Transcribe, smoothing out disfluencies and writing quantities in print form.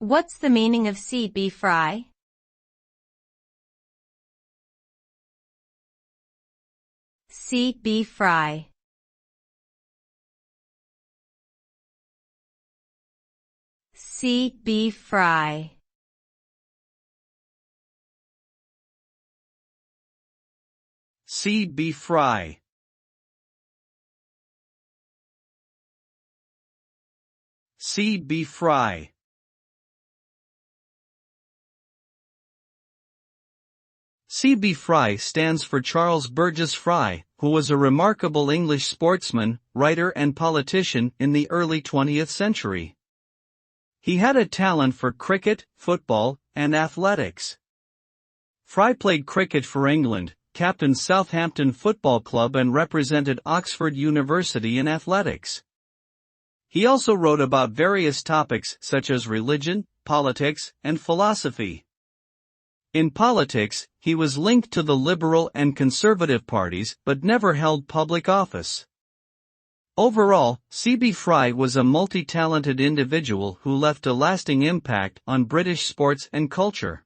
What's the meaning of C.B. Fry? C.B. Fry. C.B. Fry. C.B. Fry. C.B. Fry. C.B. Fry stands for Charles Burgess Fry, who was a remarkable English sportsman, writer and politician in the early 20th century. He had a talent for cricket, football, and athletics. Fry played cricket for England, captained Southampton Football Club and represented Oxford University in athletics. He also wrote about various topics such as religion, politics, and philosophy. In politics, he was linked to the Liberal and Conservative parties but never held public office. Overall, C.B. Fry was a multi-talented individual who left a lasting impact on British sports and culture.